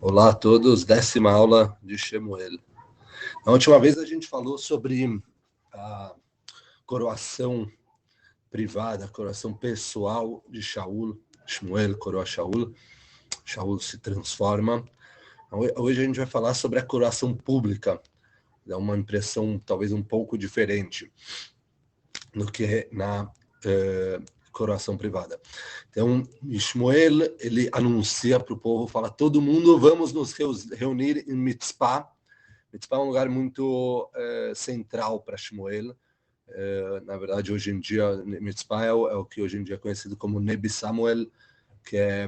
Olá a todos, 10ª aula de Shemuel. Na última vez a gente falou sobre a coroação privada, a coroação pessoal de Shaul. Shemuel coroa Shaul, Shaul se transforma. Hoje a gente vai falar sobre a coroação pública. Dá uma impressão talvez um pouco diferente do que na coroação privada. Então, Shmuel, ele anuncia para o povo, fala, todo mundo vamos nos reunir em Mitzpah. Mitzpah é um lugar muito central para Shmuel. Na verdade, hoje em dia, Mitzpah é o que hoje em dia é conhecido como Nebi Samuel, que é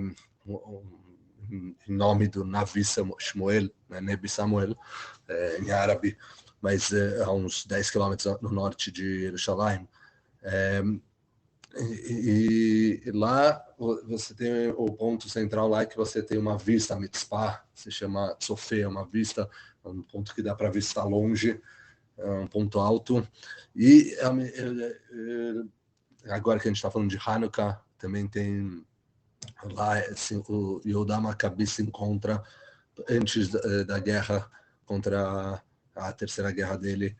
em nome do Navi Shmuel, né? Nebi Samuel, em árabe, mas a uns 10 quilômetros no norte de Jerusalém. E lá você tem o ponto central lá que você tem uma vista, a Mitzpah, se chama Tzofé, uma vista, um ponto que dá para vista longe, um ponto alto. E agora que a gente está falando de Hanukkah, também tem lá, assim, o Yehudá Maccabi se encontra antes da guerra contra a terceira guerra dele,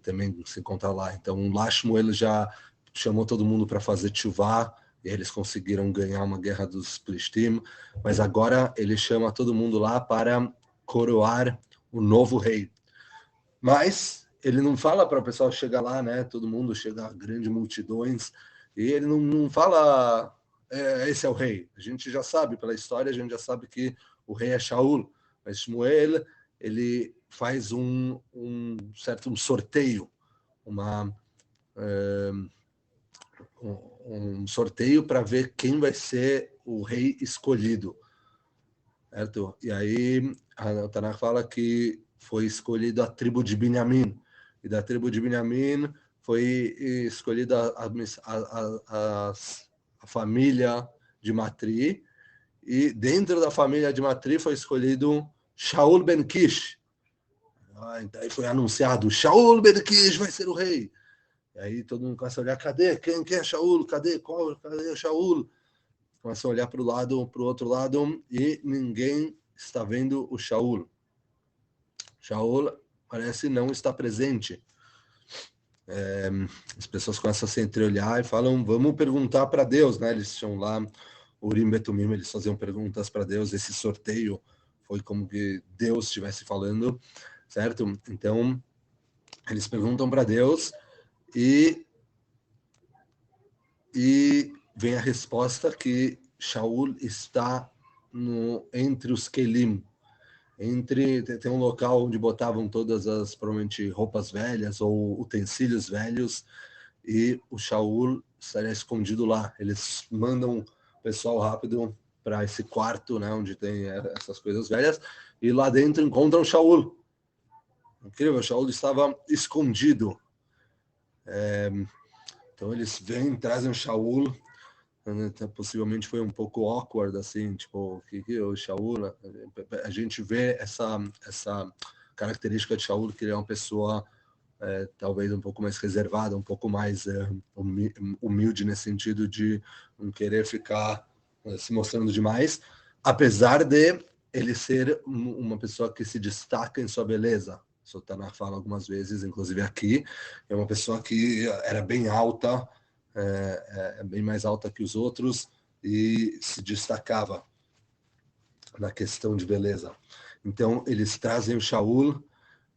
também se encontra lá. Então, lá Shmuel já chamou todo mundo para fazer tchuvá, e eles conseguiram ganhar uma guerra dos Plishtim, mas agora ele chama todo mundo lá para coroar o novo rei. Mas ele não fala para o pessoal chegar lá, né? Todo mundo chega, grandes multidões, e ele não fala, esse é o rei. A gente já sabe, pela história, a gente já sabe que o rei é Shaul, mas Shmuel, ele faz um certo sorteio, um sorteio para ver quem vai ser o rei escolhido, certo? E aí o Tanakh fala que foi escolhido a tribo de Binyamin, e da tribo de Binyamin foi escolhida a família de Matri, e dentro da família de Matri foi escolhido Shaul ben Kish. Então aí foi anunciado, Shaul ben Kish vai ser o rei. E aí todo mundo começa a olhar, cadê? Quem é Shaul? Cadê Shaul? Começa a olhar para o outro lado, e ninguém está vendo o Shaul. Shaul parece não estar presente. As pessoas começam a se entreolhar e falam, vamos perguntar para Deus, né? Eles tinham lá, Urim Betumim, eles faziam perguntas para Deus. Esse sorteio foi como que Deus estivesse falando, certo? Então, eles perguntam para Deus, e vem a resposta que Shaul está entre os Kelim, tem um local onde botavam todas as, provavelmente, roupas velhas ou utensílios velhos, e o Shaul estaria escondido lá. Eles mandam o pessoal rápido para esse quarto, né, onde tem essas coisas velhas, e lá dentro encontram Shaul. Incrível, Shaul estava escondido. Então eles vêm, trazem o Shaul. Possivelmente foi um pouco awkward, assim, tipo, que o Shaul, a gente vê essa característica de Shaul, que ele é uma pessoa talvez um pouco mais reservada, um pouco mais humilde nesse sentido de não querer ficar se mostrando demais, apesar de ele ser uma pessoa que se destaca em sua beleza. O Tanakh fala algumas vezes, inclusive aqui, é uma pessoa que era bem alta, bem mais alta que os outros, e se destacava na questão de beleza. Então, eles trazem o Shaul,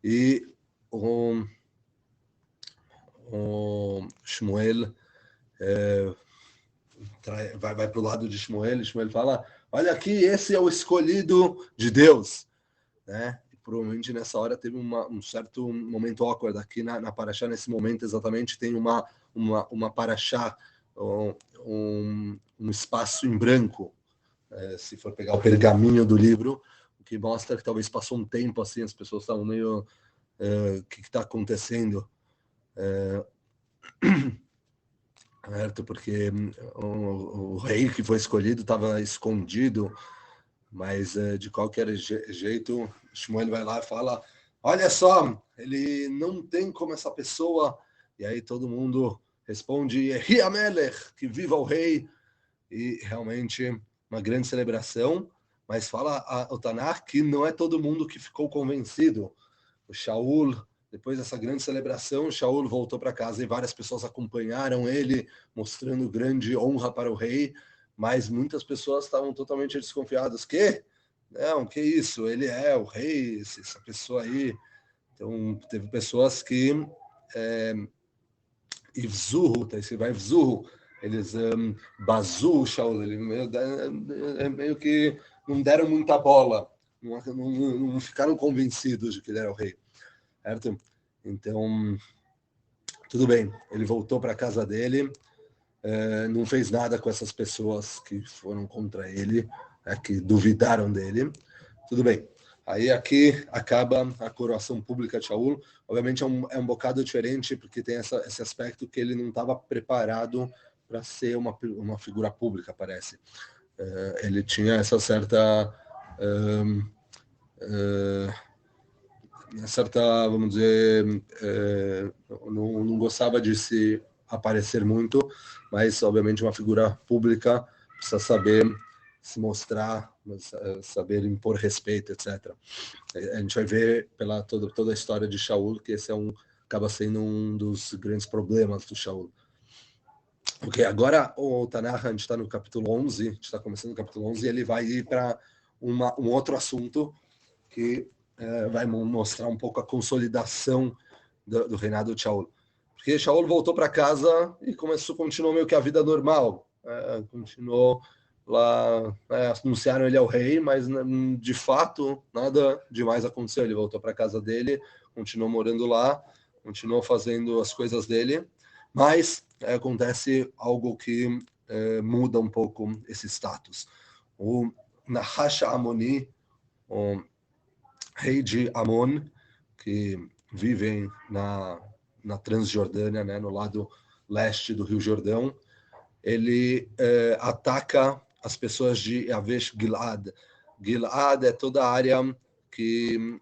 e o Shmuel vai para o lado de Shmuel, e Shmuel fala, olha aqui, esse é o escolhido de Deus, né? E provavelmente nessa hora teve um certo momento awkward aqui na Parashá. Nesse momento exatamente tem uma Parashá, um espaço em branco, se for pegar o pergaminho do livro, o que mostra que talvez passou um tempo assim, as pessoas estavam meio, o que está acontecendo? Certo, porque o rei que foi escolhido estava escondido, mas de qualquer jeito, Shmuel vai lá e fala, olha só, ele não tem como essa pessoa, e aí todo mundo responde, Yehi Amelech, que viva o rei, e realmente uma grande celebração, mas fala o Tanakh que não é todo mundo que ficou convencido. O Shaul, depois dessa grande celebração, Shaul voltou para casa e várias pessoas acompanharam ele, mostrando grande honra para o rei, mas muitas pessoas estavam totalmente desconfiadas. Que? Não, que isso? Ele é o rei, essa pessoa aí. Então, teve pessoas que Ivzurro, esse vai Ivzurro, eles bazu Shaul, ele meio que não deram muita bola, não ficaram convencidos de que ele era o rei, certo? Então, tudo bem, ele voltou para a casa dele, não fez nada com essas pessoas que foram contra ele, que duvidaram dele, tudo bem. Aí aqui acaba a coroação pública de Shaul. Obviamente é um bocado diferente, porque tem esse aspecto que ele não estava preparado para ser uma figura pública, parece. Ele tinha essa certa, vamos dizer, não gostava de se aparecer muito, mas obviamente uma figura pública precisa saber se mostrar, saber impor respeito, etc. A gente vai ver pela toda a história de Shaul que esse acaba sendo um dos grandes problemas do Shaul. Ok, agora o Tanakh, a gente está no capítulo 11, a gente está começando o capítulo 11, e ele vai ir para um outro assunto que vai mostrar um pouco a consolidação do reinado de Shaul. Porque Shaul voltou para casa e continuou meio que a vida normal, continuou lá, anunciaram ele ao rei, mas de fato nada demais aconteceu. Ele voltou para casa dele, continuou morando lá, continuou fazendo as coisas dele, mas acontece algo que muda um pouco esse status. O Nahash Amoni, o rei de Amon, que vivem na Transjordânia, né, no lado leste do Rio Jordão, ele ataca as pessoas de Yavesh Gilad. Gilad é toda a área que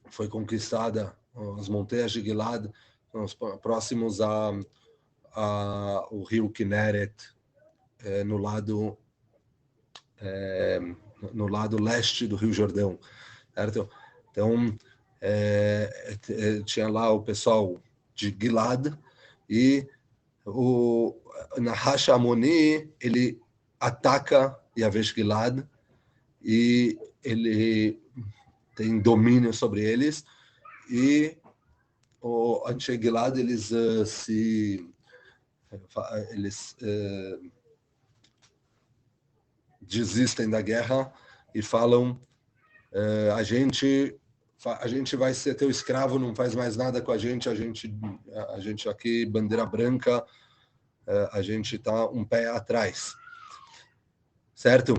foi conquistada, as montanhas de Gilad, próximos ao rio Kinneret, no lado leste do Rio Jordão, certo? Então, tinha lá o pessoal de Gilad e o Nahash Amoni, ele ataca Yavesh Gilad e ele tem domínio sobre eles, e o Anshe Gilad, eles desistem da guerra e falam: a gente vai ser teu escravo, não faz mais nada com a gente aqui, bandeira branca, a gente está um pé atrás, certo?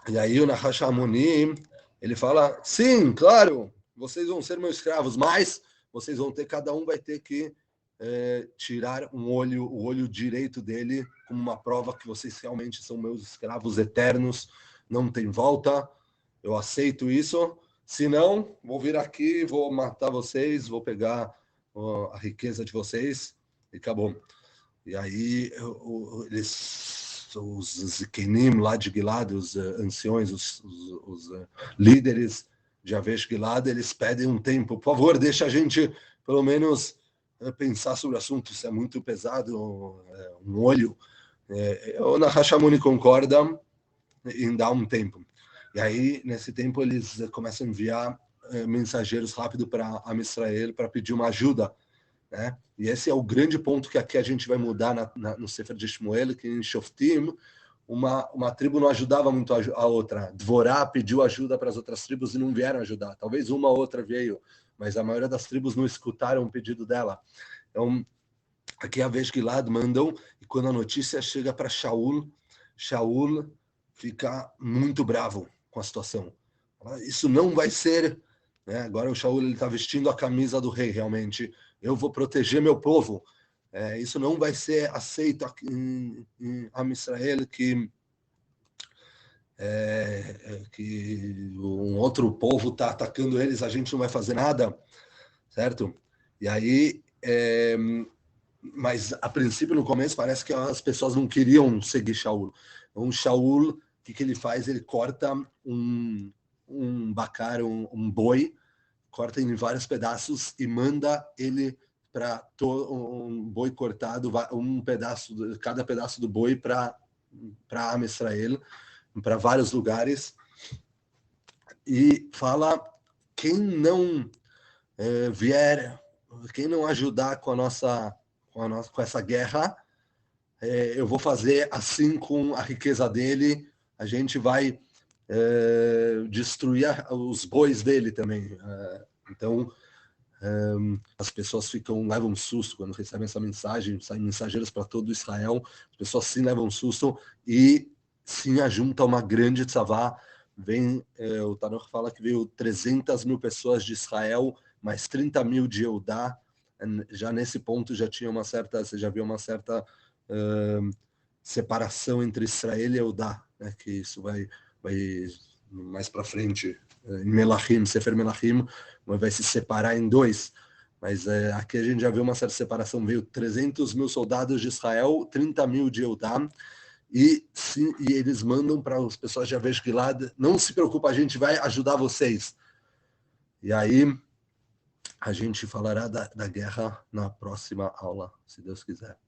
E aí o Nahash Amoni, ele fala: sim, claro, vocês vão ser meus escravos, mas vocês vão ter, cada um vai ter que tirar o olho direito dele como uma prova que vocês realmente são meus escravos eternos, não tem volta, eu aceito isso, senão vou vir aqui, vou matar vocês, vou pegar a riqueza de vocês e acabou. E aí os Zikenim lá de Gilad, os anciões, os líderes de Yavesh Gilad, eles pedem um tempo, por favor, deixa a gente pelo menos pensar sobre o assunto, isso é muito pesado, um olho. O Nahash Amoni concorda em dar um tempo. E aí, nesse tempo, eles começam a enviar mensageiros rápido para Am Israel para pedir uma ajuda, né? E esse é o grande ponto que aqui a gente vai mudar no Sefer de Shmuel, que em Shoftim, uma tribo não ajudava muito a outra. Dvorá pediu ajuda para as outras tribos e não vieram ajudar. Talvez uma ou outra veio, mas a maioria das tribos não escutaram o pedido dela. Então, aqui a Yavesh Gilad mandam, e quando a notícia chega para Shaul fica muito bravo com a situação. Isso não vai ser, né? Agora o Shaul está vestindo a camisa do rei, realmente. Eu vou proteger meu povo. Isso não vai ser aceito em Am Israel, que um outro povo está atacando eles, a gente não vai fazer nada, certo? E aí, mas a princípio, no começo, parece que as pessoas não queriam seguir Shaul. Então, Shaul que ele faz? Ele corta um bacar, um boi, corta em vários pedaços e manda ele para um boi cortado, cada pedaço do boi para Am Israel, para vários lugares, e fala: quem não vier, quem não ajudar com essa guerra, eu vou fazer assim com a riqueza dele, a gente vai destruir os bois dele também. Então, as pessoas levam um susto quando recebem essa mensagem, saem mensageiros para todo Israel, as pessoas sim levam um susto e sim ajunta uma grande tzavá. O Tanakh fala que veio 300 mil pessoas de Israel, mais 30 mil de Eudá. Já nesse ponto você já viu uma certa separação entre Israel e Eudá, né? Que isso vai mais para frente, em Melachim, Sefer Melachim, vai se separar em dois. Mas aqui a gente já viu uma certa separação. Veio 300 mil soldados de Israel, 30 mil de Eudá, e eles mandam para as pessoas de Yavesh Gilad: não se preocupa, a gente vai ajudar vocês. E aí a gente falará da guerra na próxima aula, se Deus quiser.